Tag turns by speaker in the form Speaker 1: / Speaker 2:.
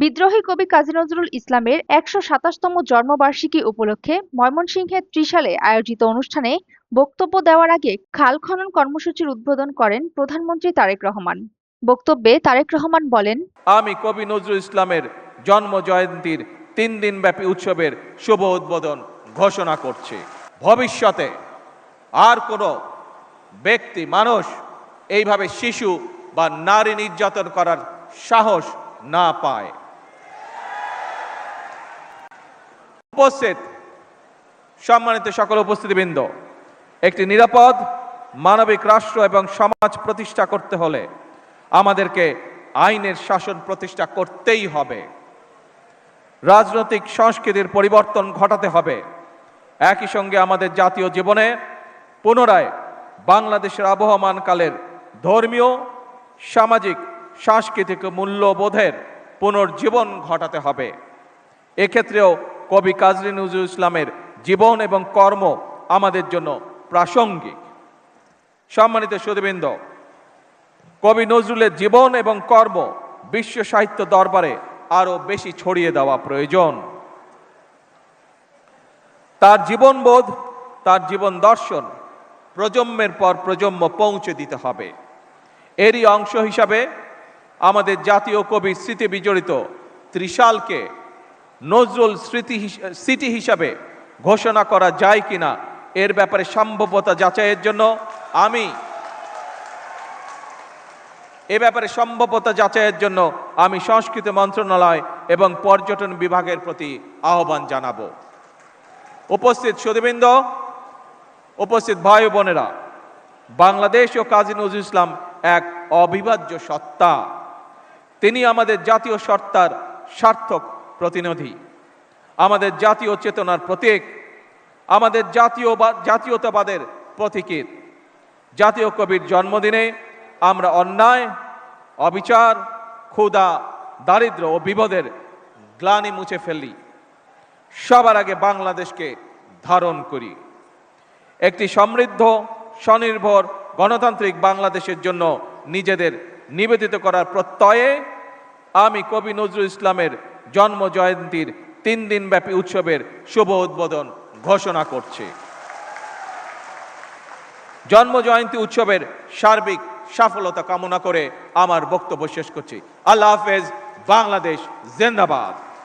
Speaker 1: বিদ্রোহী কবি কাজী নজরুল ইসলামের ১২৭তম জন্মবার্ষিকী উপলক্ষে ময়মনসিংহের ত্রিশালে আয়োজিত অনুষ্ঠানে বক্তব্য দেওয়ার আগে খাল খনন কর্মসূচির উদ্বোধন করেন প্রধানমন্ত্রী তারেক রহমান। বক্তব্যে তারেক রহমান বলেন,
Speaker 2: আমি কবি নজরুল ইসলামের জন্ম জয়ন্তীর ৩ দিনব্যাপী উৎসবের শুভ উদ্বোধন ঘোষণা করছি। ভবিষ্যতে আর কোনো ব্যক্তি মানুষ এইভাবে শিশু বা নারী নির্যাতন করার সাহস না পায়। উপস্থিত সম্মানিত সকল উপস্থিতিবৃন্দ, একটি নিরাপদ মানবিক রাষ্ট্র এবং সমাজ প্রতিষ্ঠা করতে হলে আমাদেরকে আইনের শাসন প্রতিষ্ঠা করতেই হবে। রাজনৈতিক সংস্কৃতির পরিবর্তন ঘটাতে হবে। একই সঙ্গে আমাদের জাতীয় জীবনে পুনরায় বাংলাদেশের আবহমানকালের ধর্মীয়, সামাজিক, সাংস্কৃতিক মূল্যবোধের পুনর্জীবন ঘটাতে হবে। এক্ষেত্রেও কবি কাজী নজরুল ইসলামের জীবন এবং কর্ম আমাদের জন্য প্রাসঙ্গিক। সম্মানিত সুধীবৃন্দ, কবি নজরুলের জীবন এবং কর্ম বিশ্ব সাহিত্য দরবারে আরো বেশি ছড়িয়ে দেওয়া প্রয়োজন। তার জীবনবোধ, তার জীবন দর্শন প্রজন্মের পর প্রজন্ম পৌঁছে দিতে হবে। এরই অংশ হিসাবে আমাদের জাতীয় কবির স্মৃতি বিজড়িত ত্রিশালকে নজরুল সিটি হিসাবে ঘোষণা করা যায় কিনা এর ব্যাপারে সম্ভাব্যতা যাচাইয়ের জন্য আমি সংস্কৃতি মন্ত্রণালয় এবং পর্যটন বিভাগের প্রতি আহ্বান জানাবো। উপস্থিত সুধীবৃন্দ, উপস্থিত ভাই ও বোনেরা, বাংলাদেশ ও কাজী নজরুল ইসলাম এক অবিভাজ্য সত্তা। তিনি আমাদের জাতীয় সত্তার সার্থক প্রতিনিধি, আমাদের জাতীয় চেতনার প্রতীক, আমাদের জাতীয়তাবাদের প্রতীকী। জাতীয় কবির জন্মদিনে আমরা অন্যায়, অবিচার, ক্ষুধা, দারিদ্র্য ও বিপদের গ্লানি মুছে ফেলি। সবার আগে বাংলাদেশকে ধারণ করি। একটি সমৃদ্ধ, স্বনির্ভর, গণতান্ত্রিক বাংলাদেশের জন্য নিজেদের নিবেদিত করার প্রত্যয়ে আমি কবি নজরুল ইসলামের জন্ম জয়ন্তীর ৩ দিনব্যাপী উৎসবের শুভ উদ্বোধন ঘোষণা করছি। জন্ম জয়ন্তী উৎসবের সার্বিক সফলতা কামনা করে আমার বক্তব্য শেষ করছি। আল্লাহ হাফেজ। বাংলাদেশ জিন্দাবাদ।